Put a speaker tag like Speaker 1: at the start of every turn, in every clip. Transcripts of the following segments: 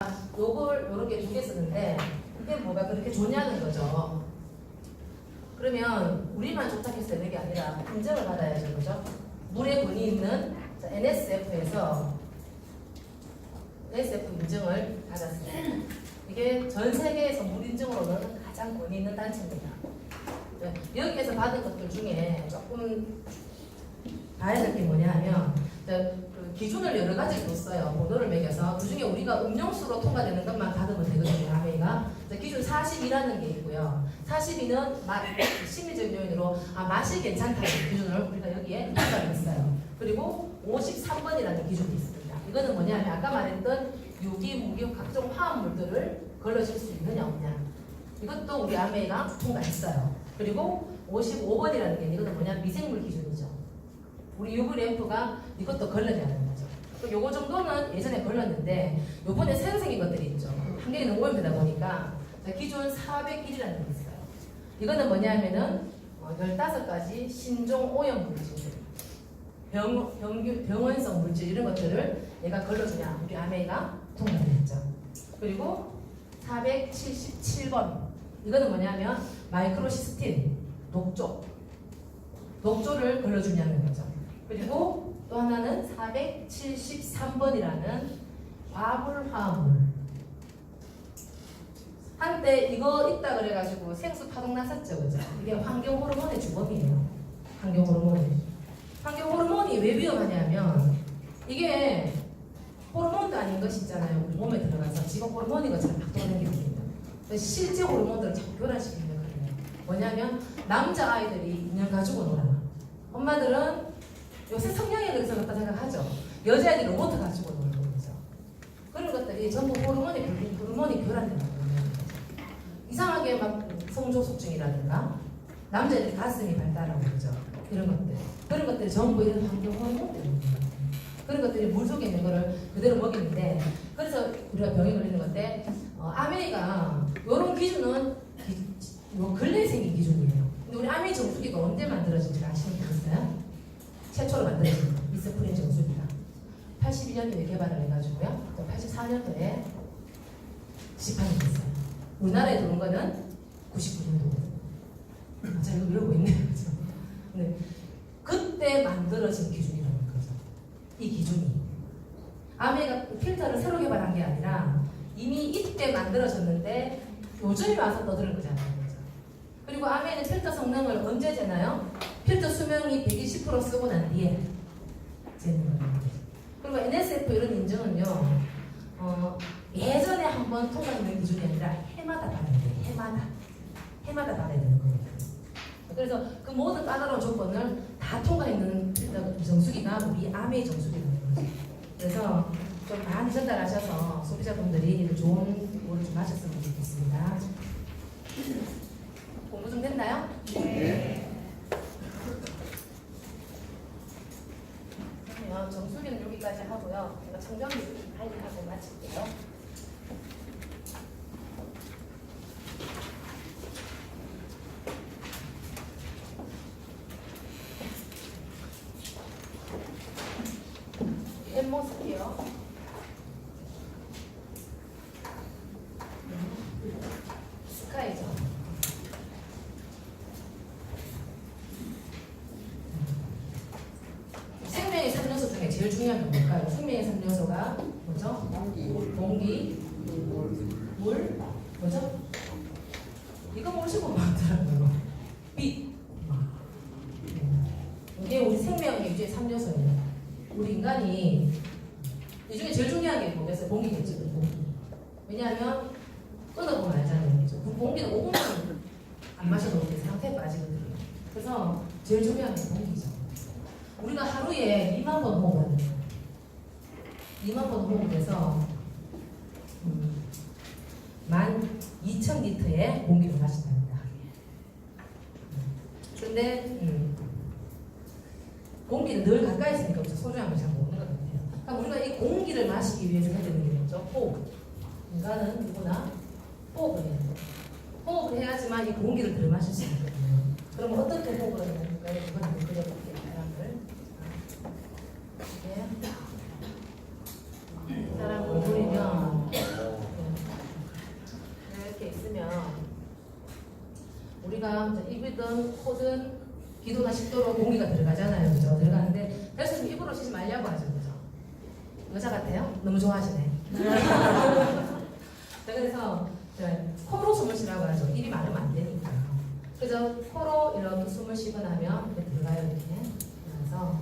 Speaker 1: 요걸 요렇게 두 개 쓰는데 이게 뭐가 그렇게 좋냐는 거죠. 그러면 우리만 좋다고 해서 되는 게 아니라 인정을 받아야죠, 그죠? 물에 권위 있는 NSF에서 NSF 인증을 받았어요. 이게 전 세계에서 물 인증으로는 가장 권위 있는 단체입니다. 여기에서 받은 것들 중에 조금 봐야 될 게 뭐냐 하면 그 기준을 여러 가지를 뒀어요. 번호를 매겨서 그 중에 우리가 음료수로 통과되는 것만 받으면 되거든요. 아메이가 기준 40이라는 게 있고요. 42는 심리적 요인으로 맛이 괜찮다는 기준을 우리가 여기에 입력을 했어요. 그리고 53번이라는 기준이 있습니다. 이거는 뭐냐면 아까 말했던 유기, 무기, 각종 화합물들을 걸러질 수 있느냐 없냐. 이것도 우리 아메이가 통과했어요. 그리고 55번이라는 게 이거는 뭐냐 미생물 기준이죠. 우리 UV램프가 이것도 걸러야 하는 거죠. 요거 정도는 예전에 걸렀는데 요번에 새로 생긴 것들이 있죠. 환경이 너무 오염되다 보니까 기준 401이라는 게 있어요. 이거는 뭐냐면은 15가지 신종 오염 물질, 병원성 물질 이런 것들을 얘가 걸러주냐 우리 아메이가 통과를 했죠. 그리고 477번 이거는 뭐냐면 마이크로시스틴 녹조를 걸러주냐는 거죠. 그리고 또 하나는 473번이라는 과물화합물. 한때 이거 있다 그래가지고 생수 파동 났었죠, 그죠? 이게 환경 호르몬의 주범이에요. 환경 호르몬이 왜 위험하냐면 이게 호르몬도 아닌 것이 있잖아요. 우리 몸에 들어가서 지금 호르몬인 것처럼 막 돌아다니거든요. 실제 호르몬들을 자꾸 교란시키는 거거든요. 뭐냐면 남자 아이들이 인형 가지고 놀아. 엄마들은 요새 성형에 그래서 그렇다 생각하죠. 여자애들이 로봇 가지고 노는 거죠. 그런 것들이 전부 호르몬이 교란되는 거예요. 이상하게 막 성조숙증이라든가 남자애들이 가슴이 발달하고 그러죠. 그런 것들이 전부 이런 환경 호르몬 때문입니다. 그런 것들이 물 속에 있는 거를 그대로 먹이는데 그래서 우리가 병이 걸리는 건데 아메이가 이런 기준은 근래에 생긴 기준이에요. 근데 우리 아메이 정수기가 언제 만들어진지 아시는 분 있어요? 최초로 만들어진 미스프린 정수기가 82년도에 개발을 해가지고요. 또 84년도에 시판이 됐어요. 우리나라에 들어온 거는 99년도거든요. 제가 이거 외우고 있네요. 그죠? 네. 그때 만들어진 기준이라는 거죠. 이 기준이. 아메이가 필터를 새로 개발한 게 아니라 이미 이때 만들어졌는데 요즘에 와서 떠드는 거잖아요. 그리고 아메이는 필터 성능을 언제 재나요? 필터 수명이 120% 쓰고 난 뒤에 재는 거예요. 그리고 NSF 이런 인증은요, 예전에 한번 통과되는 기준이 아니라 해마다 받아야 돼요. 해마다 받아야 되는 거예요. 그래서 그 모든 까다로운 조건을 다 통과했는 필터 정수기가 우리 아메이 정수기라는 거죠. 그래서 좀 많이 전달하셔서 소비자분들이 좋은 물을 좀 마셨으면 좋겠습니다. 공부 좀 됐나요? 네. 그러면 정수기는 여기까지 하고요. 제가 청정기 관리하고 마칠게요. 엠모 쓸게요. 스카이죠. 생명의 3요소 중에 제일 중요한 게 뭘까요? 생명의 3요소가 뭐죠? 공기, 물, 뭐죠? 이거 모르시고 많더라고요. 빛. 이게 우리 생명의 유지의 3요소예요. 우리 인간이 이 중에 제일 중요한 게 뭐겠어요? 공기겠죠. 공기. 왜냐하면 끊어보면 알잖아요. 공기는 5분만 안 마셔도 상태에 빠지거든요. 그래서 제일 중요한 게 공기죠. 우리가 하루에 2만 번 호흡을 해요. 2만 번 호흡을 해서 12,000리터의 공기를 마신답니다. 근데 공기는 늘 가까이 있으니까 소중한 걸 잘 모르는 것 같아요. 그러니까 우리가 이 공기를 마시기 위해서 해야 되는 게 뭐죠? 호흡. 인간은 누구나 호흡을 해야 돼요. 호흡을 해야지만 이 공기를 덜 마실 수 있거든요. 그럼 어떻게 호흡을 해야 될까요? 이건 한번 그려볼게요. 사람을 사람 얼굴이면 우리가 입이든 코든 기도나 식도로 공기가 들어가잖아요. 그죠? 들어가는데 그래서 좀 입으로 쉬지 말려고 하죠. 그죠? 여자 같아요? 너무 좋아하시네. 그래서 코로 숨을 쉬라고 하죠. 입이 마르면 안 되니까. 그래서 코로 이렇게 숨을 쉬고 나면 이렇게 들어가요. 이렇게 들어가서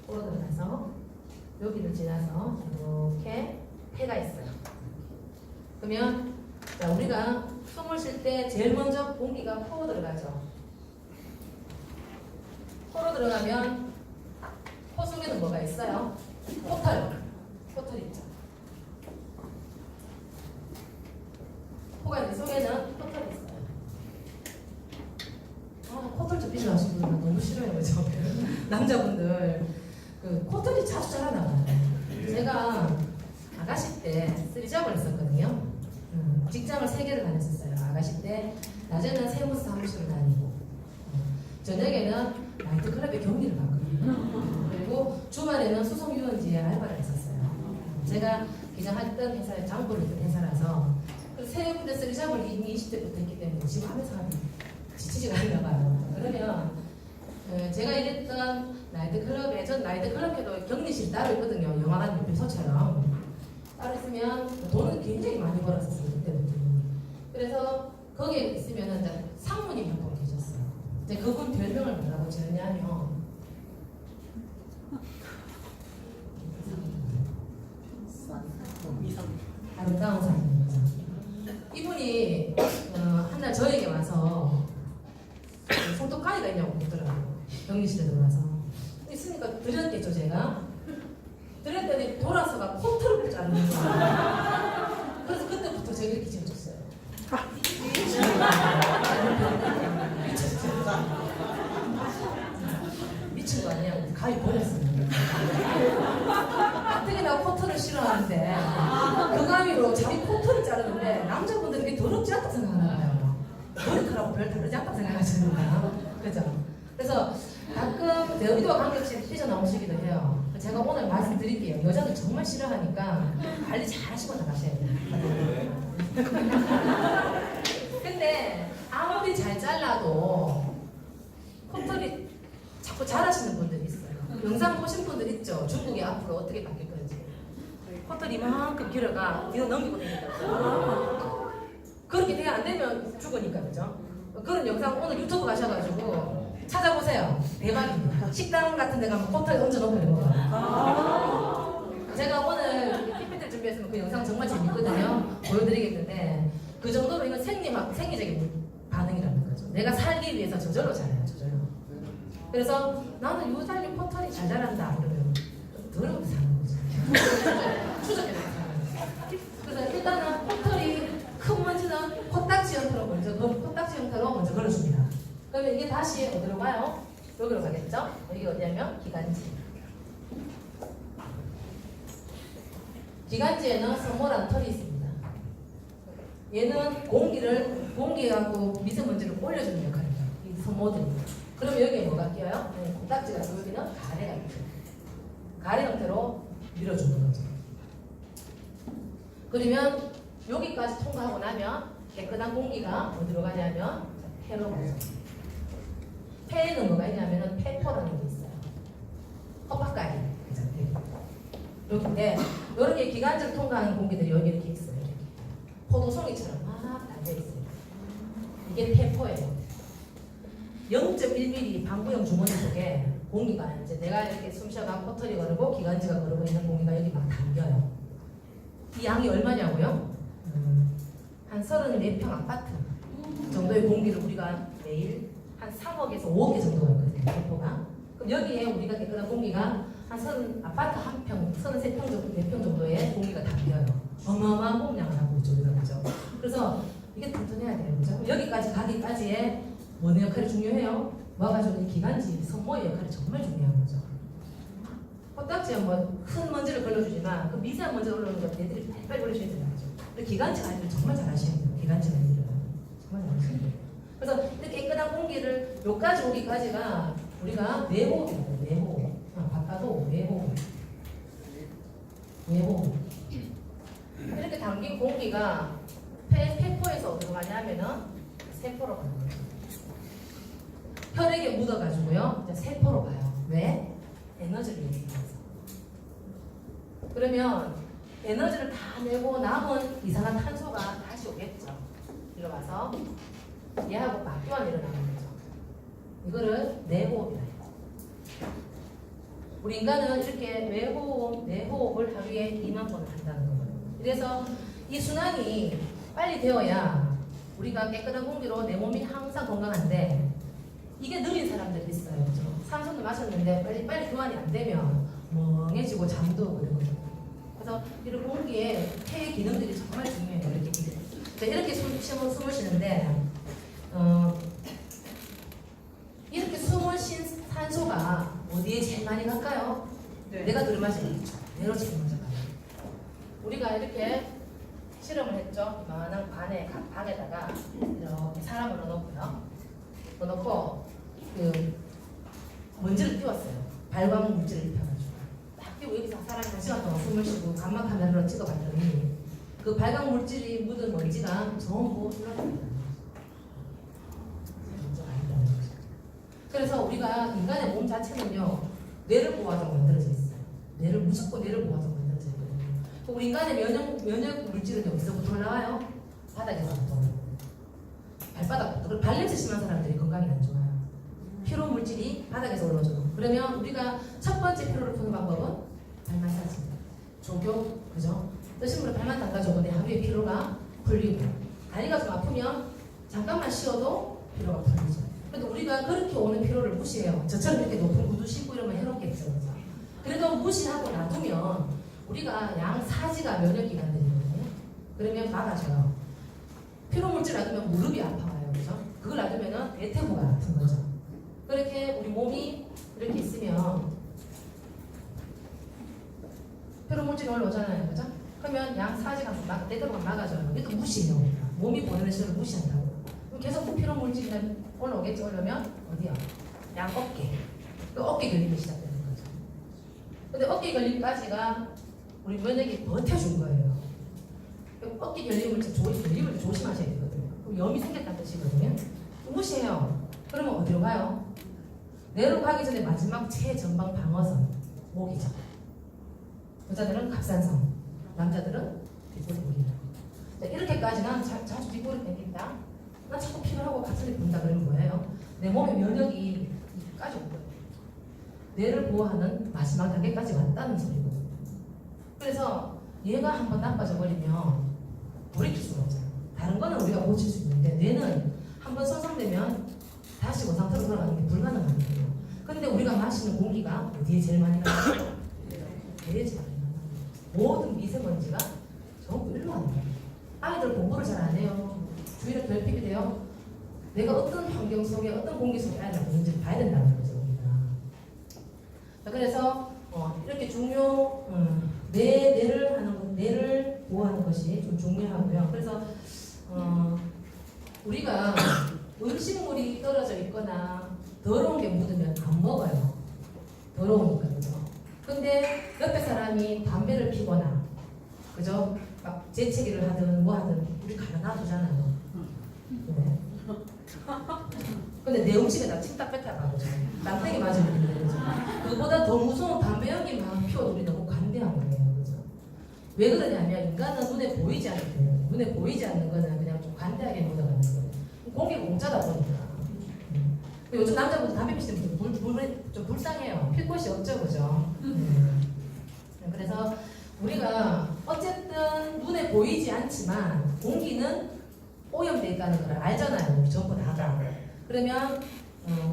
Speaker 1: 코로 들어가서 여기를 지나서 이렇게 폐가 있어요. 그러면 자, 우리가 숨을 쉴 때 제일 먼저 공기가 코로 들어가죠. 코로 들어가면 코 속에는 뭐가 있어요? 코털 있죠. 코가 내 속에는 코털이 있어요. 코털 접히지 마시고 너무 싫어요. 그죠? 남자분들 그 코털이 자주 자라나가요. 제가 아가씨 때 쓰리잡을 했었거든요. 직장을 3개를 다녔었어요. 아가씨 때 낮에는 세무사 사무실을 다니고 저녁에는 나이트클럽에 경리를 갔거든요. 그리고 주말에는 수송유원지에 알바를 했었어요. 제가 기장했던 회사에 장부를 했던 회사라서 세 군데 쓰리잡을 이미 20대부터 했기 때문에 지금 하면서 지치지가 않나 봐요. 그러면 제가 일했던 나이트클럽에 전 나이트클럽에도 격리실 따로 있거든요. 영화관 유표소처럼 따로 있으면 돈은 굉장히 많이 벌었었어요. 그때부터. 그래서 거기에 있으면 상무님 한 분 계셨어요. 이제 그분 별명을 뭐라고 지었냐면 아름다운 사람입니다. 이분이 한날 저에게 와서 손톱가위가 있냐고 묻더라고요. 격리실에 들어와서 있으니까 드렸겠죠. 제가 드렸더니 돌아서가 코털을 자르는 거예요. 그래서 그때부터 제가 이렇게 지어줬어요. 미친 거 아니야? 가위 버렸습니다. 어떻게 나 코털을 싫어하는데 그 가위로 자기 코털을 자르는데 남자분들은 이게 더럽지 않다고 생각하나 봐요. 머리카락하고 별 다르지 않다고 생각하시는 거야. 그죠? 그래서 가끔 내 의도와 관계없이 삐져나오시기도 해요. 제가 오늘 말씀드릴게요. 여자들 정말 싫어하니까 관리 잘 하시고 나가셔야 돼요. 근데 아무리 잘 잘라도 코털이 자꾸 자라시는 분들이 있어요. 영상 보신 분들 있죠? 중국이 앞으로 어떻게 바뀔 건지. 코털이 이만큼 길어가 뒤로 넘기고 다닌다고. 그렇게 돼야 안 되면 죽으니까, 그죠? 그런 영상 오늘 유튜브 가셔가지고 찾아보세요. 대박입니다. 식당 같은 데 가면 코털에 얹어놓고 있는 거예요. 제가 오늘 PPT 준비했으면 그 영상 정말 재밌거든요. 보여드리겠는데 그 정도로 이건 생리적인 반응이라는 거죠. 내가 살기 위해서 저절로 자라요. 저절로. 그래서 나는 요 살림 코털이 잘 자란다 그러면 더러워서 사는 거죠. 추적해서 사는 거죠. 그래서 일단은 코털이 큰 먼지는 코딱지 형태로 먼저 코딱지 형태로 먼저 걸어줍니다. 그러면 이게 다시 어디로 가요? 여기로 가겠죠? 여기 어디냐면 기관지. 기관지에는 성모라는 털이 있습니다. 얘는 공기하고 미세먼지를 올려주는 역할입니다. 이 성모들이. 그럼 여기에 뭐가 끼어요? 코딱지가 여기는 가래가 있죠. 가래 형태로 밀어주는 거죠. 그러면 여기까지 통과하고 나면 깨끗한 공기가 어디로 가냐면 폐로 가죠. 폐에는 뭐가 있냐면 폐포라는 게 있어요. 헛박가리. 여기인데 이렇게 기관지를 통과하는 공기들이 여기 이렇게 있어요. 이렇게. 포도송이처럼 막 달려있어요. 이게 폐포예요. 0.1mm 방구형 주머니 속에 공기가 이제 내가 이렇게 숨쉬어가 코털이 거르고 기관지가 거르고 있는 공기가 여기 막 담겨요. 이 양이 얼마냐고요? 한 34평 아파트 정도의 공기를 우리가 매일 한 3억에서 5억 개 정도가 있거든요. 폐포가. 그럼 여기에 우리가 깨끗한 공기가 한 아파트 한 평, 33평 정도, 4평 정도의 공기가 담겨요. 어마어마한 공량을 하고 있죠, 우리가. 그죠? 그래서 이게 튼튼해야 돼요. 그죠? 여기까지 가기까지의 뭐의 역할이 중요해요? 와가지고 기관지, 성모의 역할이 정말 중요한 거죠. 코딱지에 큰 먼지를 걸러주지만 그 미세한 먼지를 올라오는 건 애들이 빨리빨리 걸러줘야 되는 거죠. 근데 기관지 아이들 정말 잘하셔야 돼요. 기관지 아이들은. 정말 잘하셔야 돼요. 그래서 이렇게 깨끗한 공기를 여기까지 오기까지가 우리가 내호흡이에요. 내호흡. 바깥도 내호흡. 내호흡. 이렇게 담긴 공기가 폐포에서 어디로 가냐면은 세포로 가는 거죠. 혈액에 묻어가지고요. 이제 세포로 가요. 왜? 에너지를 얘기하면서. 그러면 에너지를 다 내고 남은 이산화 탄소가 다시 오겠죠. 이리 와서 얘하고 맞교환 일어나는 거죠. 이거를 내호흡이라 해요. 우리 인간은 이렇게 외호흡, 내호흡을 하루에 2만 번을 한다는 거예요. 그래서 이 순환이 빨리 되어야 우리가 깨끗한 공기로 내 몸이 항상 건강한데 이게 느린 사람들이 있어요. 그죠? 산소도 마셨는데 빨리 교환이 안 되면 멍해지고 잠도 오고 그러거든요. 그래서 이런 공기에 폐의 기능들이 정말 중요해요. 이렇게 숨을 쉬는데 이렇게 숨을 쉰 산소가 어디에 제일 많이 갈까요? 네. 내가 들이마시는 내로 제일 먼저 가요. 우리가 이렇게 실험을 했죠. 이만한 방에다가 이렇게 사람을 넣어놓고요. 넣어놓고 그 먼지를 띄웠어요. 발광 물질을 입혀가지고 딱 띄우고 여기서 사람이 1시간 동안 숨을 쉬고 감막 카메라로 찍어봤더니 그 발광 물질이 묻은 먼지가 전부 흘러갑니다. 그래서 우리가 인간의 몸 자체는요 뇌를 보호하자고 만들어져 있어요. 무조건 뇌를 보호하자고 만들어져 있거든요. 우리 인간의 면역 물질은 어디서부터 올라와요? 바닥에서부터. 발바닥부터. 그리고 발냄새 심한 사람들이 건강이 안 좋아요. 피로 물질이 바닥에서 올라오죠. 그러면 우리가 첫 번째 피로를 푸는 방법은 발 마사지, 조교, 그죠? 뜨신 물에 발만 담가줘도 내 하루에 피로가 풀리고 다리가 좀 아프면 잠깐만 쉬어도 피로가 풀리죠. 근데 우리가 그렇게 오는 피로를 무시해요. 저처럼 이렇게 높은 구두 신고 이러면 해롭겠죠. 그죠? 그래도 무시하고 놔두면 우리가 양사지가 면역기관들이거든요. 그러면 막아줘요. 피로물질 놔두면 무릎이 아파요. 그죠? 그걸 놔두면 대퇴부가 아픈 거죠. 그렇게 우리 몸이 이렇게 있으면 피로물질이 올라오잖아요. 그죠? 그러면 양사지가 대퇴부가 막아줘요. 이것도 무시해요. 우리가. 몸이 보내는 시간을 무시한다고. 그럼 계속 피로물질이 올라오겠지. 올라오면 어디야? 양 어깨. 그 어깨 결림이 시작되는 거죠. 근데 어깨 결림까지가 우리 면역이 버텨준 거예요. 어깨 결림을 결림을 조심하셔야 되거든요. 그럼 염이 생겼다는 뜻이거든요. 무시해요. 그러면 어디로 가요? 뇌로 가기 전에 마지막 최전방 방어선 목이죠. 여자들은 갑산선, 남자들은 뒷골이 보인다. 이렇게까지는 자주 뒷골이 땡긴다. 나 자꾸 피곤하고 가슴이 붓는다 그러면 뭐예요? 내 몸의 면역이 여기까지 온 거예요. 뇌를 보호하는 마지막 단계까지 왔다는 소리거든요. 그래서 얘가 한번 나빠져 버리면 돌이킬 수가 없어요. 다른 거는 우리가 고칠 수 있는데 뇌는 한번 손상되면 다시 원상태로 돌아가는 게 불가능하거든요. 근데 우리가 마시는 공기가 어디에 제일 많이 가요? 뇌에 제일 많이 가요. 모든 미세먼지가 전부 일로 와요. 아이들 공부를 잘 안 해요. 주위로 결핍이 돼요. 내가 어떤 환경 속에 어떤 공기 속에 아이가 있는지 봐야 된다는 거죠. 우리가. 그래서 이렇게 뇌를 보호하는 것이 좀 중요하고요. 그래서 우리가 음식물이 떨어져 있거나 더러운 게 묻으면 안 먹어요. 더러우니까. 그죠? 근데 옆에 사람이 담배를 피거나 그죠? 막 재채기를 하든 뭐 하든 우리 가만 놔두잖아요. 네. 근데 내 음식에다 침딱 뱉어가고 남땡이 맞으면 그죠? 그보다 더 무서운 담배 연기 막 피워도 우리 너무 관대한 거예요. 그죠? 왜 그러냐면 인간은 눈에 보이지 않거든요. 눈에 보이지 않는 거는 그냥 좀 관대하게 묻어가는 거예요. 공기가 공짜다 보니까. 요즘 남자분들 담배 피시는 분들 좀 불쌍해요. 필 곳이 없죠, 그죠? 그래서 우리가 어쨌든 눈에 보이지 않지만 공기는 오염되어 있다는 걸 알잖아요. 우리 전부 다가. 그러면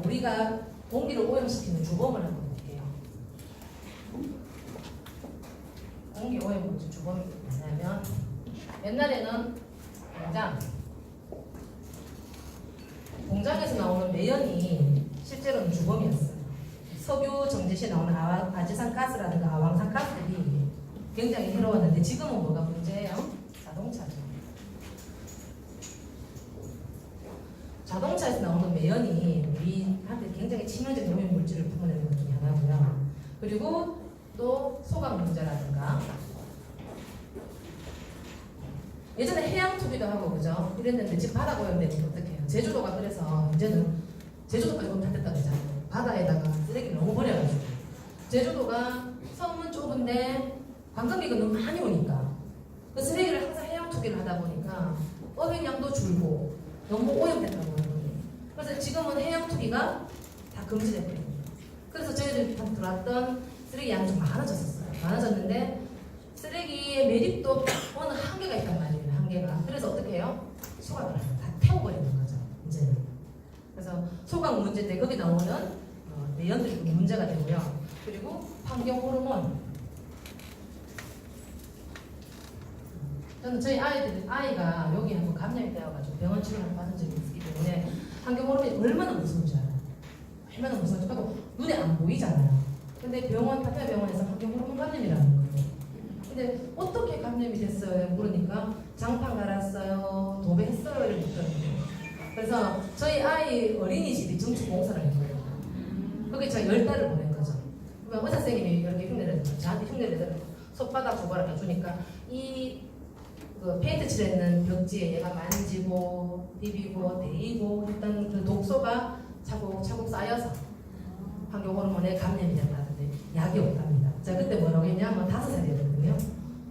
Speaker 1: 우리가 공기를 오염시키는 주범을 한번 볼게요. 공기 오염 물질 주범이 뭐냐면 옛날에는 공장에서 나오는 매연이 실제로는 주범이었어요. 석유 정제시에 나오는 아지산 가스라든가 아황산 가스들이 굉장히 해로웠는데 지금은 뭐가 문제예요? 자동차죠. 자동차에서 나오는 매연이 우리한테 굉장히 치명적인 오염 물질을 품어내는 것 중에 하나고요. 그리고 또 소각 문제라든가 예전에 해양 투기도 하고 그죠? 이랬는데 지금 바다 오염되면 어떡해요? 제주도가 그래서 이제는 제주도까지 오면 다 됐다 그러잖아요. 바다에다가 쓰레기를 너무 버려가지고. 제주도가 섬은 좁은데 관광객이 너무 많이 오니까 그 쓰레기를 항상 해양 투기를 하다 보니까 어획량도 줄고 너무 오염됐다고 하는 거예요. 그래서 지금은 해양 투기가 다 금지됐거든요. 그래서 저희들이 들어왔던 쓰레기 양이 좀 많아졌었어요. 많아졌는데 쓰레기의 매립도 어느 한계가 있단 말이에요. 한계가. 그래서 어떻게 해요? 소각을 다 태워버리는 거죠. 이제는. 그래서 소각 문제인데 거기 나오는 내연들이 문제가 되고요. 그리고 환경 호르몬. 저는 저희 아이가 여기 한번 감염이 되어가지고 병원 치료를 받은 적이 있기 때문에 환경 호르몬이 얼마나 무서운지 알아요. 얼마나 무서운지 하고 눈에 안 보이잖아요. 근데 파티아 병원에서 환경 호르몬 감염이라는 거예요. 근데 어떻게 감염이 됐어요? 물으니까 장판 갈았어요, 도배했어요 이렇게 묻더라고요. 그래서 저희 아이 어린이집이 정치봉사를 했거든요. 거기 제가 10달을 보낸 거죠. 그러면 의사 선생님이 이렇게 흉내를 저한테 흉내를 손바닥 줘봐라 주니까 그 페인트 칠했는 벽지에 얘가 만지고 비비고 대이고 했던 그 독소가 차곡차곡 쌓여서 환경 호르몬에 감염이 됐다는데 약이 없답니다. 제가 그때 뭐라고 했냐면 5살이었거든요.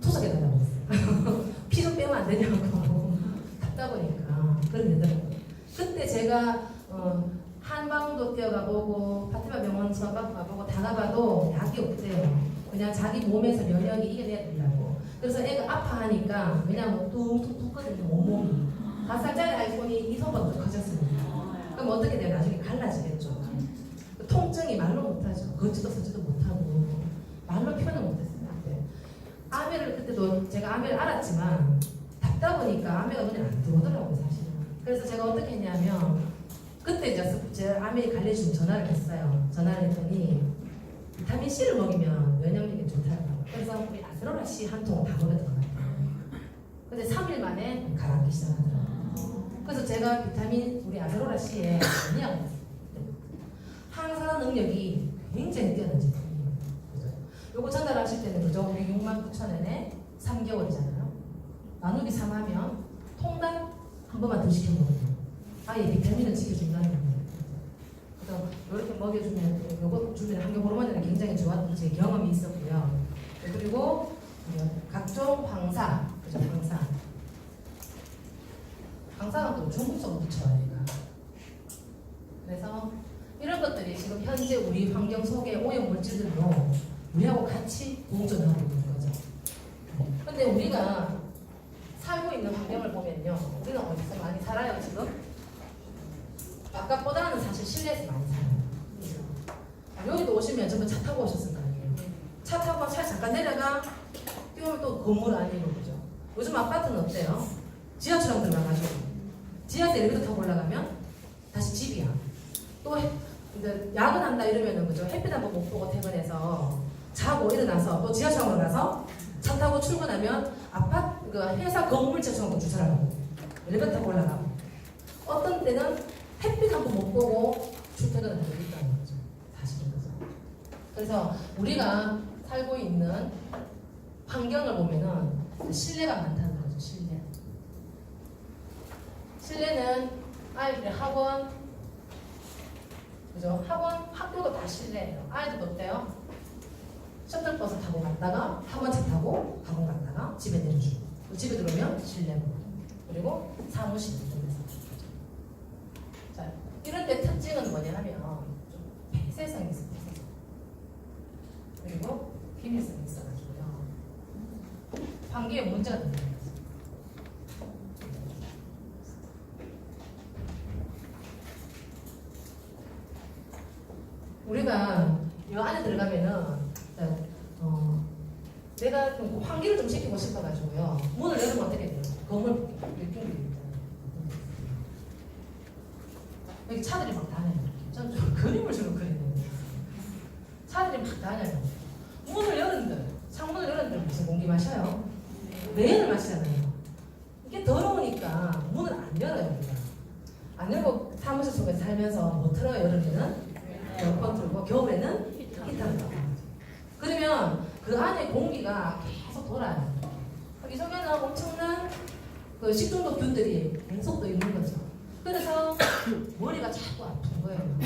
Speaker 1: 투석에 달라고 했어요. 피 좀 빼면 안 되냐고 답답하니까 그런 데더라고요. 그때 제가 한방도 뛰어가보고 파티마 병원 처방 가보고 다 가봐도 약이 없대요. 그냥 자기 몸에서 면역이 이겨내야 된다고. 그래서 애가 아파하니까 왜냐면 뚱뚱 붓거든요. 온몸이 5살짜리 아이폰이 2손보다 더 커졌습니다. 그럼 어떻게 돼요? 나중에 갈라지겠죠. 통증이 말로 못하죠. 걷지도 서지도 못하고 말로 표현을 못했어요. 그때 아메를 그때도 제가 아메를 알았지만 답다 보니까 아메가 눈에 안 들어오더라고요 사실은. 그래서 제가 어떻게 했냐면 그때 이제 제 아메 관리해주면 전화를 했어요. 전화를 했더니 비타민 C를 먹이면 면역력이 좋다고. 그래서 우리 아스로라 C 한 통을 다 먹였던 것 같아요. 근데 3일 만에 가라앉기 시작하더라고요. 그래서 제가 우리 아스로라 C에 전이하고 있어요. 항산화 능력이 굉장히 뛰어난 제품이에요. 그죠? 요거 전달하실 때는 그죠? 우리 69,000원에 3개월이잖아요. 나누기 3하면 통당 한 번만 더 시켜 먹어요. 아예 비타민을 지켜준다는 거예요. 그래서 이렇게 먹여주면 요거 주변에 환경 호르몬이 굉장히 좋았던 제 경험이 있었고요. 그리고 각종 황사, 그죠? 황사가 또 중국서부터 좋아요. 그래서 이런 것들이 지금 현재 우리 환경 속의 오염 물질들로 우리하고 같이 공존하고 있는 거죠. 근데 우리가 살고 있는 환경을 보면요. 우리는 어디서 많이 살아요, 지금? 바깥보다는 사실 실내에서 많이 살아요. 여기도 오시면 전부 차 타고 오셨을 거 아니에요. 차 타고 차 잠깐 내려가 뛰어오면 또 건물 아니고 그죠. 요즘 아파트는 어때요? 지하철 들어가가지고 지하철 엘리베이터 타고 올라가면 다시 집이야. 또 이제 야근한다 이러면은 그죠. 햇빛 한번 못 보고 퇴근해서 자고 일어나서 또 지하철로 가서 차 타고 출근하면 아파트 그 회사 건물 지하철로 주차를 하고 엘리베이터 타고 올라가고 어떤 때는 햇빛 한번 못 보고 출퇴근을 하고 있다는 거죠. 사실은 그죠. 그래서 우리가 살고 있는 환경을 보면은 실내가 많다는 거죠. 실내는 아이들의 학원, 그죠? 학교도 다 실내예요. 아이들도 어때요? 셔틀버스 타고 갔다가 학원차 타고 학원 갔다가 집에 내려주고 또 집에 들어오면 실내고 그리고 사무실 이쪽에서 자 이런 데 특징은 뭐냐면 좀 폐쇄성이 있어요. 그리고 비밀성이 있어가지고요. 환기에 문제가 됩니다. 우리가 이 안에 들어가면은 내가 좀 환기를 좀 시키고 싶어가지고요. 문을 열으면 어떻게 돼요? 건물 여기 차들이 막 다녀요. 저는 좀 그림을 주로 그리는데 차들이 막 다녀요. 문을 열은들, 창문을 열은들 무슨 공기 마셔요? 매연을 마시잖아요. 이게 더러우니까 문을 안 열어요. 우리가. 안 열고 사무실 속에 살면서 뭐 틀어요? 여름에는 에어컨 틀고 겨울에는 히터를 틀고 그러면 그 안에 공기가 계속 돌아요. 이 속에는 엄청난 그 식중독균들이 계속 또 있는 거죠. 그래서 머리가 자꾸 아픈 거예요.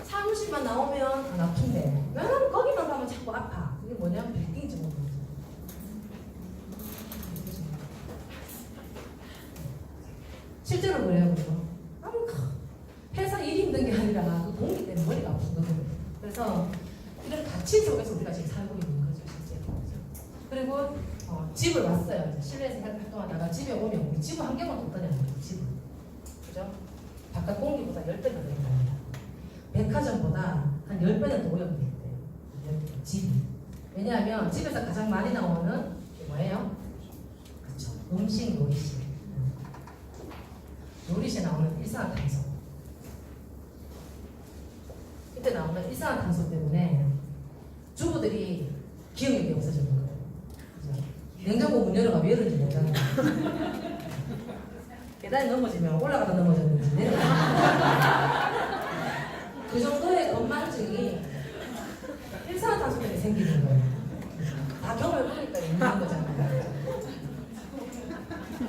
Speaker 1: 사무실만 나오면 안 아픈데 왜냐면 거기만 가면 자꾸 아파. 이게 뭐냐면 빌딩 증후군. 실제로 그래요. 그죠? 회사 일이 힘든 게 아니라 그 공기 때문에 머리가 아픈 거거든요. 그래서 이런 가치 속에서 우리가 지금 살고 있는 거죠. 실제로. 그리고 집을 왔어요. 실내에서 활동하다가 집에 오면 우리 집은 환경은 어떠냐면 집은. 그죠? 바깥 공기보다 10배가 더 된답니다. 백화점보다 한 10배는 더 오염돼 있대요. 집이. 왜냐하면 집에서 가장 많이 나오는 게 뭐예요? 그렇죠. 음식 요리실. 요리실에 나오는 일산화탄소. 이때 나오는 일산화탄소 때문에 주부들이 기억력이 없어지는 거예요. 그죠? 냉장고 문 열어가 왜 이런지 모르잖아요. 계단에 넘어지면 올라가다 넘어졌는지 내려가다 그 정도의 건망증이 일산화탄소 때문에 생기는 거예요. 다 경험해보니까 있는 거잖아요.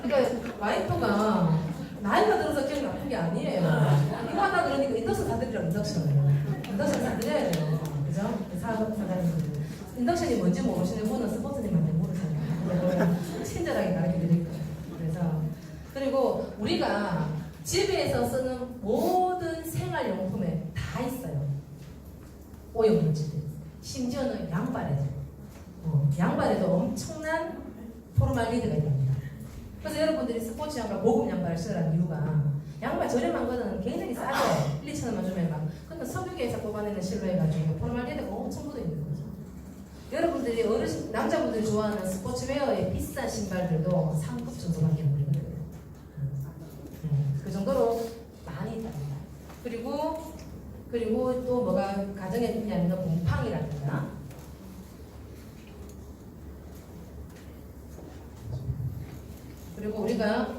Speaker 1: 그러니까 와이프가 나이가 들어서 기억이 나쁜 게 아니에요. 이거 하다 그러니까 인덕션 사드리라고 인덕션 사드려야 돼요. 그죠? 사장님들 인덕션이 뭔지 모르시는 분은 스포츠님한테 물으세요. 친절하게 가르쳐드릴 거예요. 그래서 그리고 우리가 집에서 쓰는 모든 생활용품에 다 있어요. 오염물질들. 심지어는 양말에도. 양말에도 엄청난 포르말리드가 있답니다. 그래서 여러분들이 스포츠 양말, 고급 양말을 신으라는 이유가 양말 저렴한 거는 굉장히 싸죠. 1, 2천원만 주면 막. 근데 석유계에서 뽑아내는 실로 해가지고 포르말리드가 엄청 묻어 있는 거죠. 여러분들이 남자분들이 좋아하는 스포츠웨어의 비싼 신발들도 상급 정도밖에 안 되거든요. 그 정도로 많이 있답니다. 그리고 또 뭐가 가정에 있냐면 곰팡이라든가 그리고 우리가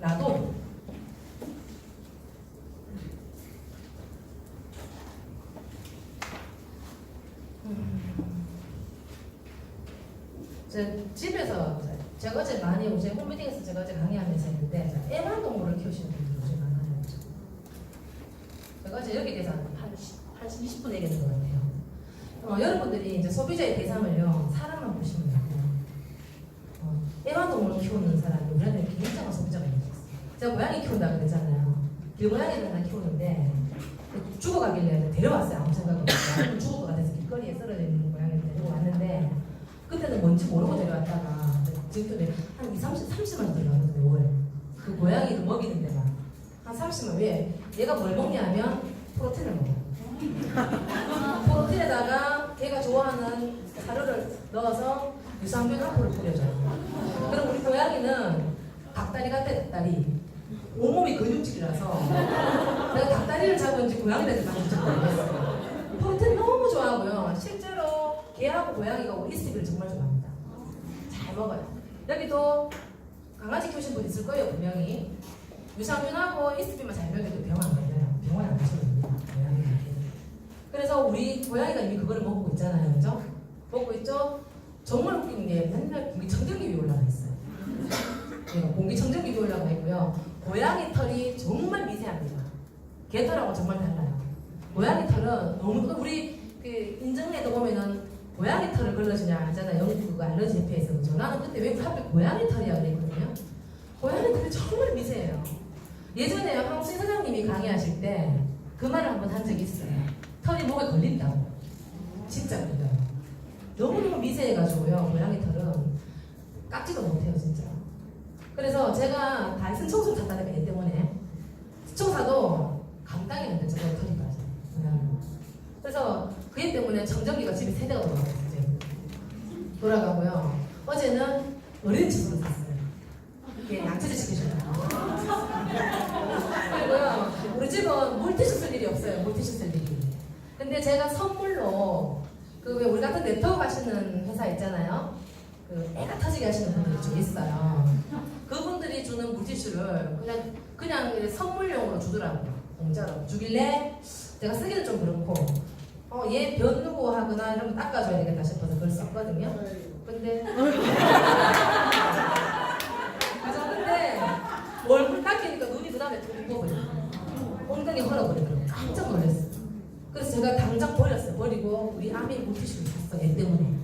Speaker 1: 라돈 집에서 제가 어제 많이 어제 홈미팅에서 제가 어제 강의하면서 했는데 애완동물을 키우시는 분들이 요즘 많아요. 제가 어제 여기에 대해서 한 20분 얘기했는 것 같아요. 여러분들이 이제 소비자의 대상을요 사람만 보시면 돼요. 애완동물을 키우는 사람이 우리한테 굉장한 소비자가 있어요. 제가 고양이 키운다고 그랬잖아요. 길고양이를 하나 키우는데 죽어가길래 데려왔어요. 아무 생각 없이. 죽을 것 같아서 길거리에 쓰러져 있는 고양이를 데리고 왔는데 그때는 뭔지 모르고 데려왔다가 지금 한 30만 들어갔는데 월. 그 고양이를 먹이는 데만 한 30만. 왜? 얘가 뭘 먹냐면 프로틴을 먹어요. 프로틴에다가 걔가 좋아하는 사료를 넣어서 유산균 한포를 뿌려줘요. 그럼 우리 고양이는 닭다리 같아. 닭다리 온몸이 근육질이라서 내가 닭다리를 잡은지 고양이한테 많이 무척거렸어요. 프로틴 너무 좋아하고요. 실제로 개하고 고양이가 이스비를 정말 좋아합니다. 잘 먹어요. 여기도 강아지 키우신 분 있을 거예요. 분명히 유산균하고 이스비만 잘 먹여도 병 안 걸려요. 병원 안 가셔도 고양이한테. 그래서 우리 고양이가 이미 그거를 먹고 있잖아요. 그죠? 먹고 있죠? 정말 웃긴 게 맨날 공기청정기 위에 올라가 있어요. 공기청정기 위에 올라가 있고요. 고양이 털이 정말 미세합니다. 개 털하고 정말 달라요. 고양이 털은 너무 우리 그 인증에도 보면은 고양이 털을 걸러주냐 하잖아요. 영국 그거 알러지 협회에서 그죠? 나는 그때 왜 하필 고양이 털이야 그랬거든요. 고양이 털이 정말 미세해요. 예전에 황수인 사장님이 강의하실 때 그 말을 한번 한 적이 있어요. 털이 목에 걸린다고. 진짜 그래요. 너무너무 미세해가지고요. 고양이 털은 깎지도 못해요 진짜. 그래서 제가 다이슨 청소를 샀다는 애 때문에 청사도 감당이 안 되죠. 털이 빠져요. 그래서 그애 때문에 청정기가 집에 3대가 돌아가요. 이제 돌아가고요. 어제는 어린 친구를 샀어요. 이게 양치질 시켜준다. 그리고요. 우리 집은 물티슈 쓸 일이 없어요. 물티슈 쓸 일이. 근데 제가 선물로 그 왜 우리 같은 네트워크 하시는 회사 있잖아요. 그 애가 터지게 하시는 분들이 좀 있어요. 그분들이 주는 물티슈를 그냥 선물용으로 주더라고요. 공짜로 주길래 제가 쓰기는 좀 그렇고 얘 변누고 하거나 이러면 닦아줘야 되겠다 싶어서 그걸 썼거든요. 근데 그래서 근데 얼굴 닦이니까 눈이 그 다음에 둥근 거 우리 아미 물티슈를 샀어. 얘 때문에.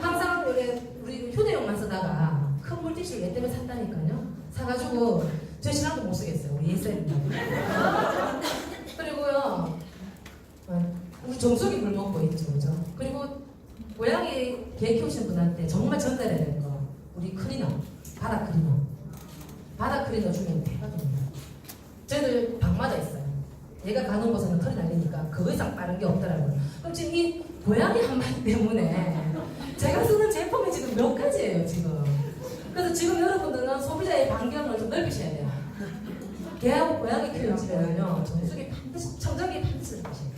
Speaker 1: 항상 우리 휴대용만 쓰다가 큰 물티슈를 얘 때문에 샀다니까요. 사가지고 저 신랑도 못 쓰겠어요. 우리 예쌤이라고. 그리고요, 우리 정수기 물 먹고 있죠, 그죠? 그리고 고양이 개 키우시는 분한테 정말 전달해야 되는 거, 우리 클리너, 바닥 클리너. 바닥 클리너 중에 대박입니다. 저희들 방마다 있어요. 얘가 가는 곳에는 털이 날리니까 그 이상 빠른 게 없더라고요. 그럼 지금 이 고양이 한 마리 때문에 제가 쓰는 제품이 지금 몇 가지예요, 지금. 그래서 지금 여러분들은 소비자의 반경을 좀 넓히셔야 돼요. 개하고 고양이 키우는 집에는요, 정수기 반드시, 청정기 반드시 들어가셔야 돼요.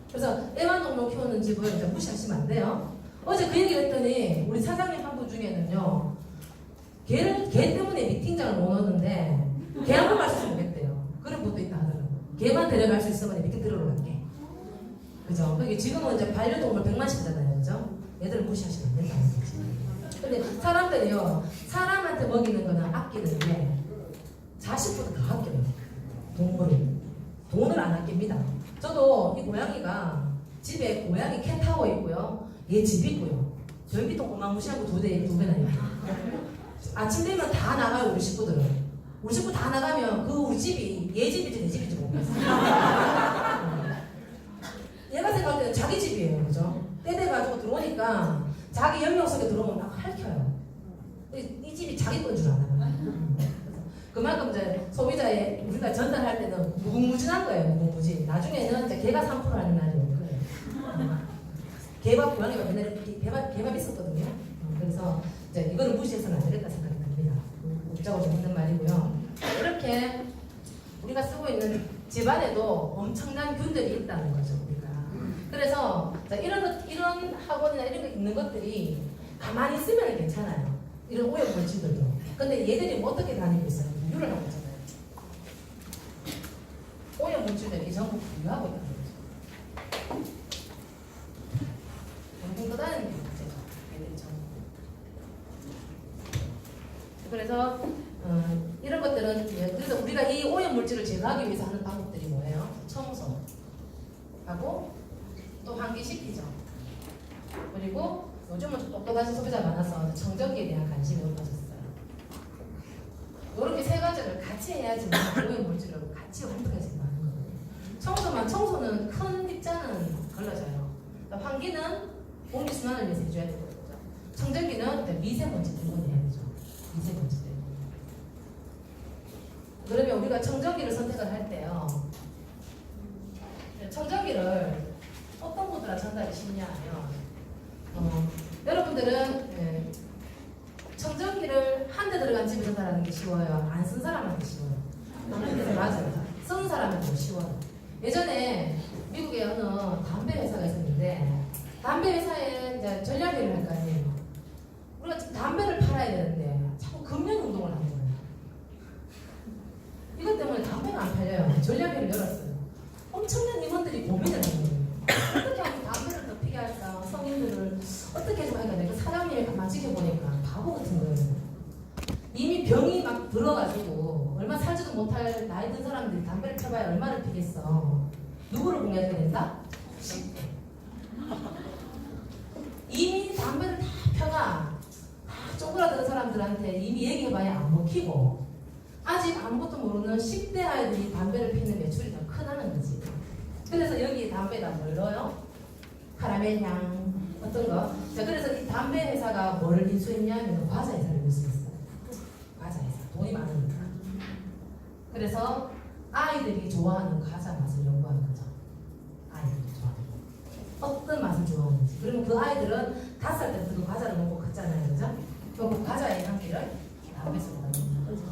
Speaker 1: 그래서 애완동물 키우는 집을 이제 무시하시면 안 돼요. 어제 그 얘기를 했더니 우리 사장님 한 분 중에는요, 개 때문에 미팅장을 못 오는데 개 한 번 갈 수 있으면 오겠대요. 그런 분도 있다 하더라고요. 개만 데려갈 수 있으면 미팅 들으러 갈게. 그죠? 그게 지금은 이제 반려동물 100만씩이잖아요. 그죠? 얘들을 무시하시면 안 된다는 거지. 근데 사람들이요, 사람한테 먹이는 거는 아끼는데 자식보다 더 아껴요. 돈을 안 아낍니다. 저도 이 고양이가 집에 고양이 캣타워 있고요, 얘 집 있고요, 전기통 어마무시하고 두 개나 있고, 아침 되면 다 나가요. 우리 식구들은. 우리 식구 다 나가면 그 우리 집이 얘 집인지 내 집인지 모르겠어요. 얘가 생각할 때는 자기 집이에요. 그죠? 때 돼가지고 들어오니까 자기 영역 속에 들어오면 막 핥혀요. 이 집이 자기 건 줄 알아요. 그만큼 이제 소비자의 우리가 전달할 때는 무궁무진한 거예요. 무궁무진. 나중에는 이제 개가 3% 하는 날이 올 거예요. 개밥, 고양이가 맨날 개밥 있었거든요. 그래서 이제 이거를 무시해서는 안 되겠다 생각이 듭니다. 웃자고 있는 말이고요. 이렇게 우리가 쓰고 있는 집안에도 엄청난 균들이 있다는 거죠, 우리가. 그래서 이런 학원이나 이런 거 있는 것들이 가만히 있으면 괜찮아요. 이런 오염물질들도. 근데 얘들이 뭐 어떻게 다니고 있어요? 분류를 하고 있잖아요. 오염물질들이 전부 분류하고 있다는 거죠. 엄청 떠다니는 게 문제죠. 얘들이 전부. 그래서 이런 것들은, 그래서 우리가 이 오염물질을 제거하기 위해서 하는 방법들이 뭐예요? 청소하고 또 환기시키죠. 그리고 요즘은 좀 똑똑하신 소비자가 많아서 청정기에 대한 관심이 높아졌어요. 이렇게 세 가지를 같이 해야지만 오염물질을 같이 환기해진다는 거예요. 청소는 큰 입자는 걸러져요. 그러니까 환기는 공기순환을 위해서 해줘야 되는 거죠. 청정기는 미세먼지 때문에 해야 되죠. 미세먼지 때문에. 그러면 우리가 청정기를 선택을 할 때요, 청정기를 어떤 분들한테 전달이 쉽냐 하면, 여러분들은 청정기를 한 대 들어간 집에 전달하는 게 쉬워요? 안 쓴 사람한테 쉬워요? 맞아요. 쓰는 사람한테 쉬워요. 예전에 미국에 어느 담배 회사가 있었는데, 담배 회사에 이제 전략회의를 할 거 아니에요. 우리가 담배를 팔아야 되는데 자꾸 금연 운동을 하는 거예요. 이것 때문에 담배가 안 팔려요. 전략회의를 열었어요. 엄청난 임원들이 고민을 하는 거예요. 어떻게 하면 담배를 더 피게 할까? 성인들을 어떻게 해서 하니까 내가 사장님이 가만 지켜보니까 바보 같은 거예요. 이미 병이 막 들어가지고 얼마 살지도 못할 나이 든 사람들이 담배를 펴봐야 얼마를 피겠어. 누구를 공략해야 된다? 10대. 이미 담배를 다 펴가 쪼그라드는 사람들한테 이미 얘기해봐야 안 먹히고, 아직 아무것도 모르는 10대 아이들이 담배를 피는 매출이 더 크다는 거지. 그래서 여기 담배에다 뭘 넣어요? 카라멜 향, 어떤 거? 자, 그래서 이 담배 회사가 뭐를 인수했냐면 과자 회사를 인수했어요. 과자 회사. 돈이 많으니까. 그래서 아이들이 좋아하는 과자 맛을 연구하는 거죠. 아이들이 좋아하는 거. 어떤 맛을 좋아하는지. 그러면 그 아이들은 5살 때부터 그 과자를 먹고 컸잖아요. 그죠? 그 과자의 향기를 담배 속에 넣는 거죠.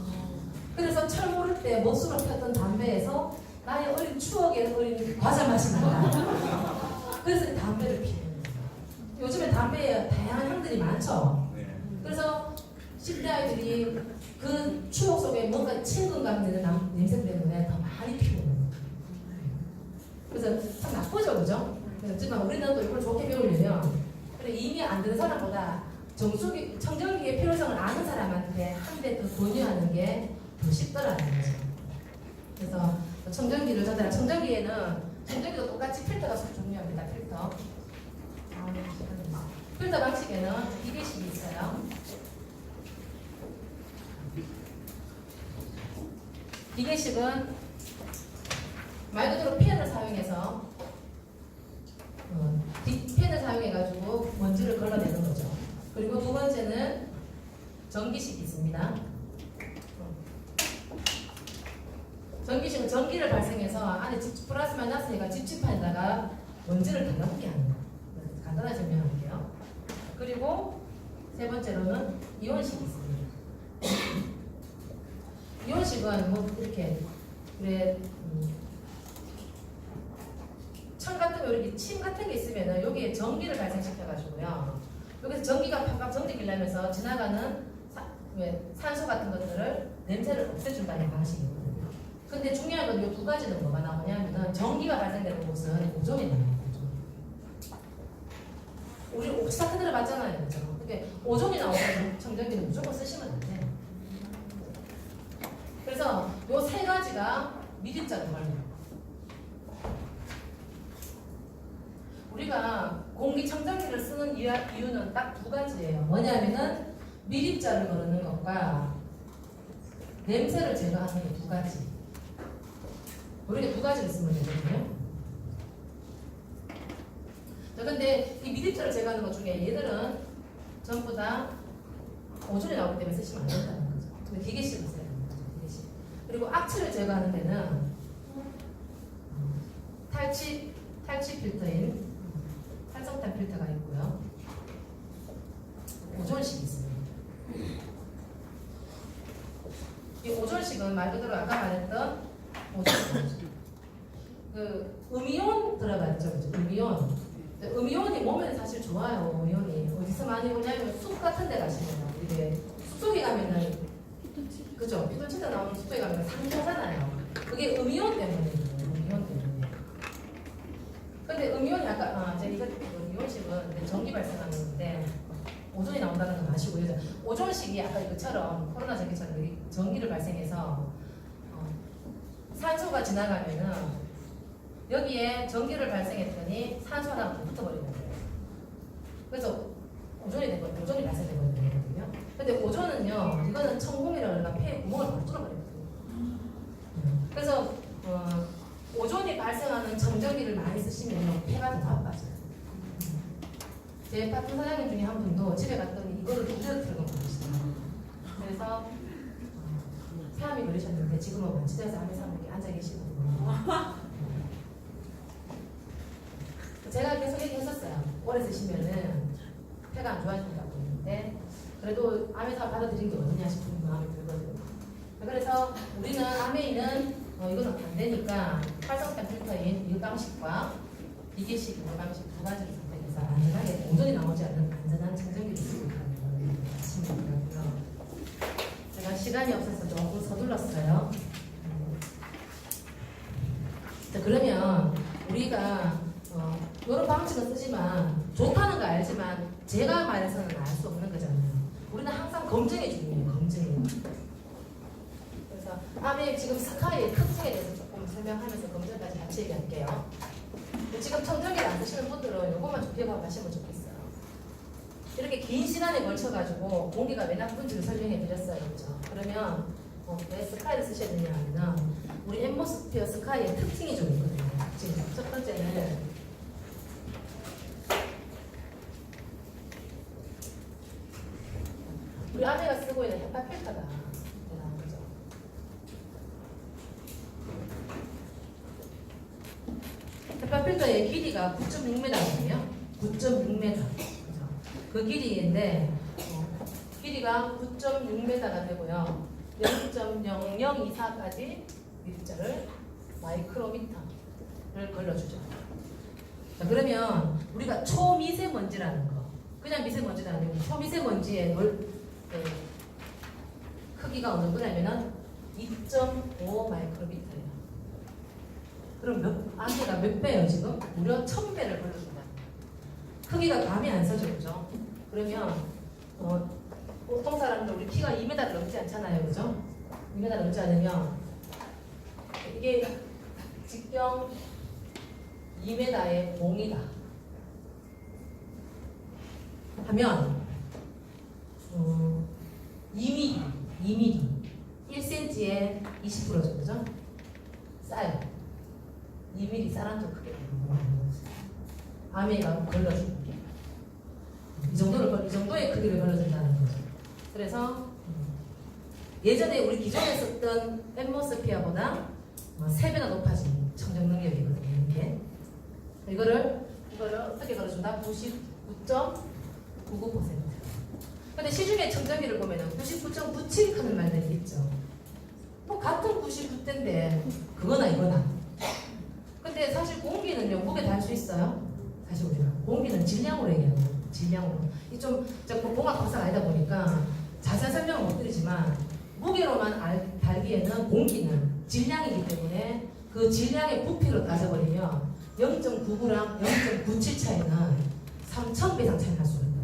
Speaker 1: 그래서 철 모를 때 멋으로 폈던 담배에서 나의 어린 추억의 어린 과자 맛이 난다. 그래서 담배를 피는 거예요. 요즘에 담배에 다양한 향들이 많죠. 그래서 10대 아이들이 그 추억 속에 뭔가 친근감 있는 냄새 때문에 더 많이 피우는 거예요. 그래서 참 나쁘죠, 그죠? 그렇지만 우리는 또 이걸 좋게 배우려면, 이미 안 되는 사람보다 청정기의 필요성을 아는 사람한테 한 대 더 권유하는 게 더 쉽더라는 거죠. 그래서 청정기를 전달한, 청정기에는 전자기도 똑같이 필터가 종류합니다. 필터. 필터 방식에는 기계식이 있어요. 기계식은 말 그대로 펜을 사용해서 펜을 사용해가지고 먼지를 걸러내는 거죠. 그리고 두 번째는 전기식이 있습니다. 전기식은 전기를 발생해서 안에 플러스 마이너스가 찝찝한다가 먼지를 달라붙게 하는 거. 간단하게 설명할게요. 그리고 세 번째로는 이온식이 있습니다. 이온식은 뭐 이렇게 그래 천 같은 거 이렇게 침 같은 게 있으면은 여기에 전기를 발생시켜 가지고요. 여기서 전기가 팍팍 전기를 내면서 지나가는 산소 같은 것들을 냄새를 없애준다는 방식이거든요. 근데 중요한 건 이 두 가지는 뭐가 나오냐면은 전기가 발생되는 곳은 오존이 나와요. 우리 옥시사크 들어봤잖아요, 그죠? 그러니까 오존이 나오면 청정기는 무조건 쓰시면 안 돼요. 그래서 이 세 가지가 미립자로 말해요. 우리가 공기청정기를 쓰는 이유는 딱 두 가지예요. 뭐냐면은 미립자를 거르는 것과 냄새를 제거하는 게 두 가지. 우리가 두 가지를 쓰면 되거든요. 자, 근데 이 미립자를 제거하는 것 중에 얘들은 전부 다 오존이 나오기 때문에 쓰시면 안 된다는 거죠. 근데 기계식을 써야 되는 거죠. 기계식. 그리고 악취를 제거하는 데는 탈취 필터인 활성탄 필터가 있고요. 오존식이 있습니다. 이 오존식은 말 그대로 아까 말했던 오존. 그 음이온 들어봤죠, 그죠? 음이온이 몸에 사실 좋아요. 음이온이 어디서 많이 오냐면 숲 같은 데 가시면 이게 숲속에 가면은 그죠? 피톤치드 나오는 숲속에 가면 상처잖아요. 그게 음이온 때문이에요. 음이온 때문에. 근데 음이온이 아까 제가 이온식은 전기 발생하는 건데 오존이 나온다는 건 아시고요. 오존식이 아까 이것처럼 코로나 전기처럼 전기를 발생해서 산소가 지나가면은 여기에 전기를 발생했더니 산소 하나가 더 붙어버리는 거예요. 그래서 오존이 발생되거든요. 근데 오존은요, 이거는 천공이라고 해서 폐에 구멍을 다 뚫어버리거든요. 그래서 오존이 발생하는 청정기를 많이 쓰시면 폐가 더 나빠져요. 제 파트 사장님 중에 한 분도 집에 갔더니 이거를 두드려 들고 가시더라고요. 그래서 사암이 걸리셨는데 지금은 완치돼서 암의 사람들이 앉아 계시거든요. 제가 계속 얘기했었어요. 오래 쓰시면은 폐가 안 좋아진다고 했는데 그래도 암의 사람 받아들인 게 어디냐 싶은 마음이 들거든요. 그래서 우리는 암에는 이거는 안 되니까 활성탄 필터인 유방식과 기계식 유방식 두 가지를 선택해서 안전하게 오존이 나오지 않는 안전한 청정기를 쓰고 있다는 걸 아시면 되고요. 제가 시간이 없어서 조금 서둘렀어요. 자, 그러면 우리가 이런 방식은 쓰지만 좋다는 거 알지만 제가 말해서는 알 수 없는 거잖아요. 우리는 항상 검증해 중이에요. 검증. 그래서 암의 지금 스카이의 특징에 대해서 조금 설명하면서 검증까지 같이 얘기할게요. 지금 청정기를 안 쓰시는 분들은 이것만 좀 기억하고 가시면 좋겠어요. 이렇게 긴 시간에 걸쳐가지고 공기가 왜 나쁜지를 설명해 드렸어요. 그죠? 그러면 왜 스카이를 쓰셔야 되냐 하면 우리 앰모스피어 스카이의 특징이 좀 있거든요. 지금 첫 번째는 우리 아내가 쓰고 있는 헤파 필터가 나온 거죠. 헤파 필터의 길이가 9.6m거든요. 9.6m. 그 길이인데 길이가 9.6m가 되고요. 0.0024까지 미립자를 마이크로미터를 걸러주죠. 자, 그러면 우리가 초미세먼지라는 거, 그냥 미세먼지가 아니고 초미세먼지의 크기가 어느 정도냐면은 2.5 마이크로미터예요. 그럼 안개가 몇 배예요 지금? 무려 1000배를 걸러준다. 크기가 감이 안 서죠, 그죠? 그러면 보통 사람들 우리 키가 2m를 넘지 않잖아요, 그죠? 2m 넘지 않으면 이게 직경 2m의 공이다 하면 2mm 1cm에 20% 정도죠? 싸요. 2mm 쌀 한 쪽 크게 아메가 걸러주는 게 이 정도의 크기를 걸러준다는 거죠. 그래서 예전에 우리 기존에 썼던 앰모스피어보다 3배나 높아진 청정 능력이거든요. 이게 이거를 어떻게 걸어준다? 99.99%. 근데 시중에 청정기를 보면은 99.97 하는 말들이 있죠. 뭐 같은 99대인데 그거나 이거나. 근데 사실 공기는요 무게 달 수 있어요. 사실 우리가 공기는 질량으로 얘기하는 거예요. 질량으로. 이 좀 공학 박사가 아니다 보니까 자세한 설명은 못 드리지만 무게로만 달기에는 공기는 질량이기 때문에 그 질량의 부피로 따져버리면 0.99랑 0.97 차이는 3,000배 이상 차이 날 수가 있다.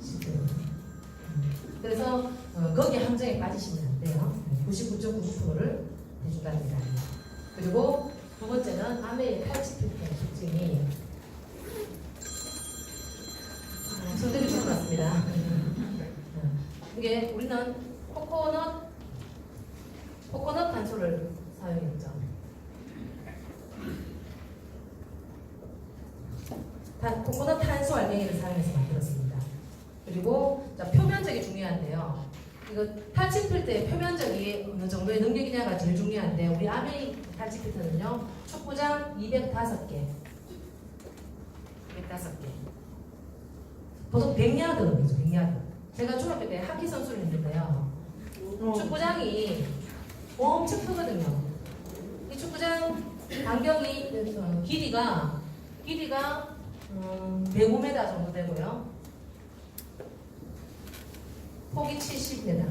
Speaker 1: 실제로. 그래서 거기에 함정에 빠지시면 안 돼요. 99.99%를 해준답니다. 그리고 두 번째는 아메의 탈취필터의 특징이 손들이 좋은 것 같습니다. 이게 우리는 코코넛 탄소를 사용했죠. 코코넛 탄소 알갱이를 사용해서 만들었습니다. 그리고 표면적이 중요한데요. 이거 탈취 필터의 표면적이 어느 정도의 능력이냐가 제일 중요한데 우리 아메이 탈취 필터는요. 촉구장 205개. 보통 100야드죠. 100야드. 제가 중학교 때 하키 선수를 했는데요. 축구장이 엄청 크거든요. 이 축구장 반경이 길이가 105m 정도 되고요. 폭이 70m.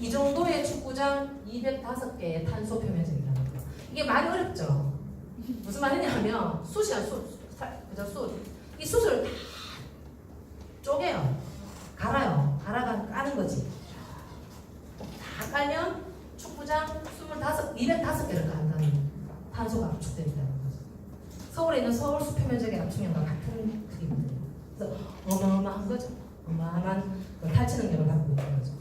Speaker 1: 이 정도의 축구장 205개의 탄소 표면적이라는 거예요. 이게 말이 어렵죠. 무슨 말이냐 하면 숯이야 숯. 이 숯을 다 쪼개요. 갈아요. 까는 거지. 다 깔면 축구장 205개를 깐다는 탄소가 압축된다는 거죠. 서울에 있는 서울숲 표면적의 압축량과 같은 크기거든요. 그래서 어마어마한 거죠. 어마어마한 탈취 능력을 갖고 있는 거죠.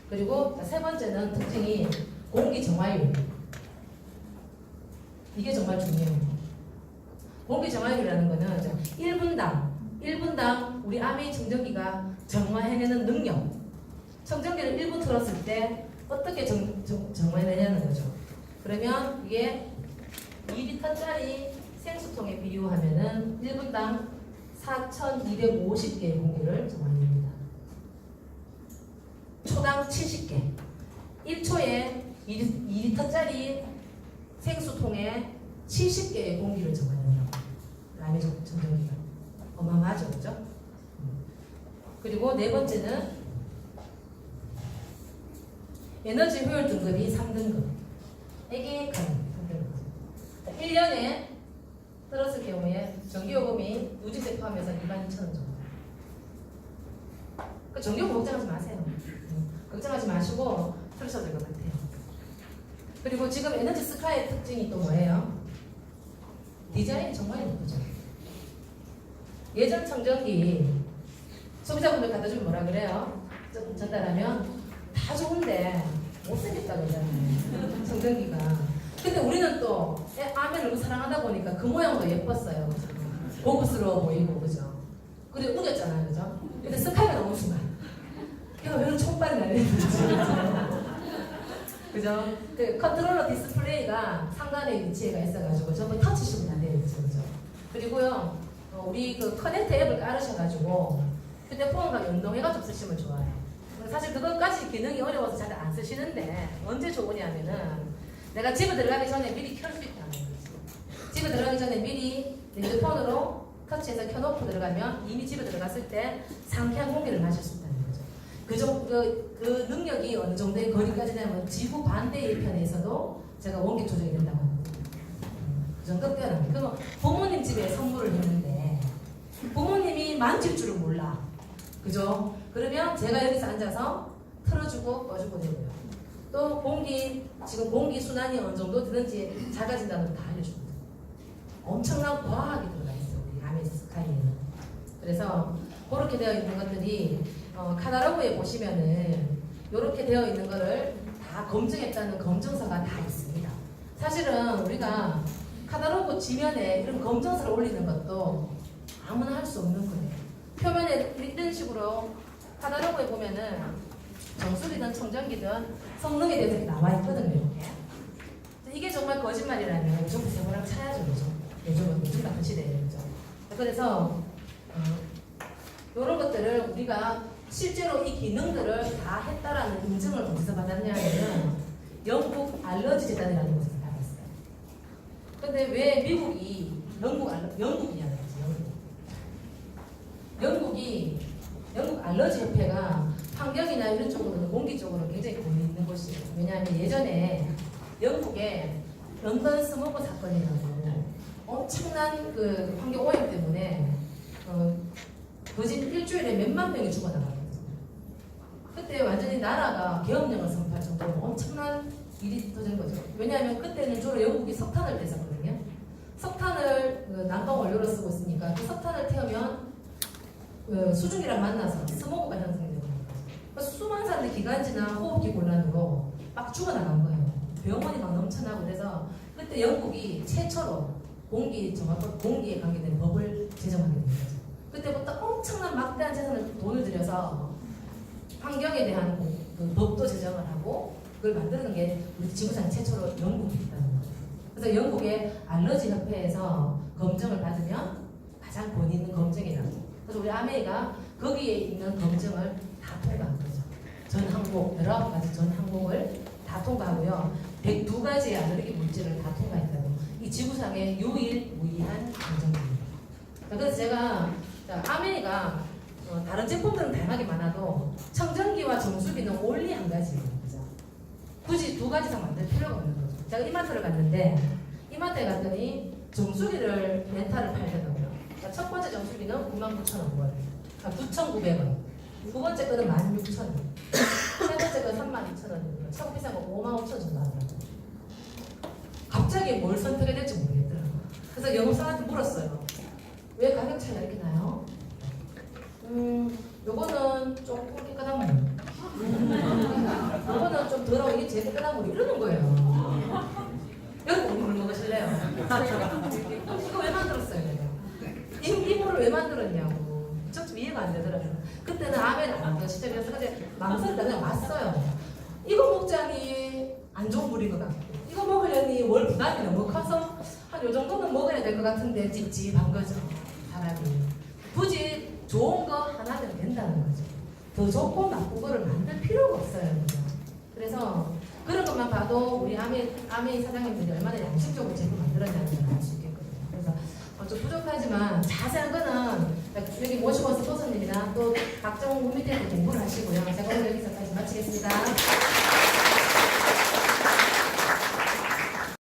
Speaker 1: 그리고 세 번째는 특징이 공기 정화율. 이게 정말 중요해요. 공기 정화율이라는 거는 1분당 우리 아메이 청정기가 정화해내는 능력. 청정기를 1분 틀었을 때 어떻게 정화해내냐는 거죠. 그러면 이게 2리터짜리 생수통에 비유하면은 1분당 4,250개의 공기를 정화해냅니다. 초당 70개. 1초에 2리터짜리 생수통에 70개의 공기를 정화해내요. 아메이 청정기가. 어마어마하죠, 그죠? 그리고 네 번째는 에너지 효율 등급이 3등급. 이게 3등급. 1년에 들었을 경우에 전기요금이 누진세 포함해서 22,000원 정도. 그 전기요금 걱정하지 마세요. 걱정하지 마시고 들으셔도 될 것 같아요. 그리고 지금 에너지 스카이의 특징이 또 뭐예요? 디자인이 정말 예쁘죠. 예전 청정기 소비자분들 갖다 주면 뭐라 그래요? 전달하면 다 좋은데 못생겼다 그러잖아요. 청정기가. 근데 우리는 또 아메를 너무 사랑하다 보니까 그 모양도 예뻤어요. 그죠? 고급스러워 보이고 그죠? 그리고 우겼잖아요. 그죠? 근데 스카이가 너무 순간 얘가 왜 이렇게 촉발이 날리는지 그죠? 그 컨트롤러 디스플레이가 상단에 위치가 있어가지고 전부 터치식으로 안 되어 있죠. 그죠? 그리고요 우리 그 커넥트 앱을 깔으셔가지고 휴대폰과 연동해가지고 쓰시면 좋아요. 사실 그것까지 기능이 어려워서 잘 안 쓰시는데 언제 좋으냐면은 내가 집에 들어가기 전에 미리 켤 수 있다는 거지. 집에 들어가기 전에 미리 핸드폰으로 터치해서 켜놓고 들어가면 이미 집에 들어갔을 때 상쾌한 공기를 마실 수 있다는 거죠. 그 능력이 어느 정도의 거리까지냐면 지구 반대의 편에 있어도 제가 원격 조정이 된다고 합니다. 그 정도 뛰어납니다. 그럼 부모님 집에 선물을 했는데 부모님이 만질 줄은 몰라. 그죠? 그러면 제가 여기서 앉아서 틀어주고 꺼주고 되고요. 또 지금 공기 순환이 어느 정도 되는지 작아진다는 걸 다 알려줍니다. 엄청난 과학이 들어가 있어요. 우리 암의 스카이에는. 그래서 그렇게 되어 있는 것들이 카탈로그에 보시면은 이렇게 되어 있는 거를 다 검증했다는 검증서가 다 있습니다. 사실은 우리가 카탈로그 지면에 이런 검증서를 올리는 것도 아무나 할 수 없는 거예요. 표면에 이런 식으로 카탈로그에 보면은 정수기든 청정기든 성능에 대해서 나와 있거든요. 이게 정말 거짓말이라면 무조건 세모랑 차야죠. 요즘 같은 시대에. 그죠? 그래서 이런 것들을 우리가 실제로 이 기능들을 다 했다라는 인증을 어디서 받았냐면은 영국 알러지 재단이라는 곳에서 받았어요. 근데 왜 미국이 영국이잖아요. 영국 알러지 협회가 환경이나 이런 쪽으로는 공기 쪽으로 굉장히 권위 있는 곳이에요. 왜냐하면 예전에 영국에 런던 스모그 사건이라고 엄청난 그 환경 오염 때문에 거진 일주일에 몇만 명이 죽어나가거든요. 그때 완전히 나라가 계엄령을 선포할 정도로 엄청난 일이 터진 거죠. 왜냐하면 그때는 주로 영국이 석탄을 뗐었거든요. 석탄을 난방 원료로 쓰고 있으니까 그 석탄을 태우면 수증기랑 만나서 스모그가 형성되는 거예요. 그래서 수많은 사람들이 기관지나 호흡기 곤란으로 막 죽어나간 거예요. 병원이 막 넘쳐나고 그래서 그때 영국이 최초로 공기에 관계된 법을 제정하게 된 거죠. 그때부터 엄청난 막대한 재산을 돈을 들여서 환경에 대한 그 법도 제정을 하고 그걸 만드는 게 우리 지구상 최초로 영국이 있다는 거예요. 그래서 영국의 알러지 협회에서 검증을 받으면 가장 권위 있는 검증이라고. 그래서 우리 아메이가 거기에 있는 검증을 다 통과한 거죠. 전 항목, 19가지 전 항목을 다 통과하고요. 102가지의 알레르기 물질을 다 통과했다고. 이 지구상의 유일무이한 검증입니다. 그래서 제가 아메이가 다른 제품들은 다양하게 많아도 청정기와 정수기는 only 한 가지예요. 그죠? 굳이 2가지 이상 만들 필요가 없는 거죠. 제가 이마트를 갔는데 이마트에 갔더니 정수기를 렌탈을 팔더라고요. 첫 번째 정수기는 99,000원, 9,900원. 두 번째 거는 16,000원. 세 번째 거는 32,000원입니다. 최고 비싼 거 55,000원 정도 하더라고요. 갑자기 뭘 선택해야 될지 모르겠더라고요. 그래서 영업사한테 물었어요. 왜 가격 차이가 이렇게 나요? 요거는 조금 깨끗한 물. 요거는 좀 더러워. 이게 제일 깨끗한 물. 이러는 거예요. 여러분 물 먹으실래요? 이거 왜 만들었어요? 이 물을 왜 만들었냐고. 좀 이해가 안 되더라고요. 그때는 아멘 안 하던 시절이어서 망설이다 그냥 왔어요. 이거 먹자니 안 좋은 물인 것 같고 이거 먹으려니 월 부담이 너무 커서 한 요 정도는 먹어야 될 것 같은데 찝찝한 거죠. 사람이. 굳이 좋은 거 하나면 된다는 거죠. 더 좋고 나쁜 거를 만들 필요가 없어요. 그죠? 그래서 그런 것만 봐도 우리 아메이 사장님들이 얼마나 양심적으로 제품 만들었냐는 걸 알 수 있겠거든요. 그래서 좀 부족하지만 자세한 거는 여기 모시고 온 스포츠님이나 또 각종 홈미디어에 공부를 하시고요. 제가 오늘 여기서까지 마치겠습니다.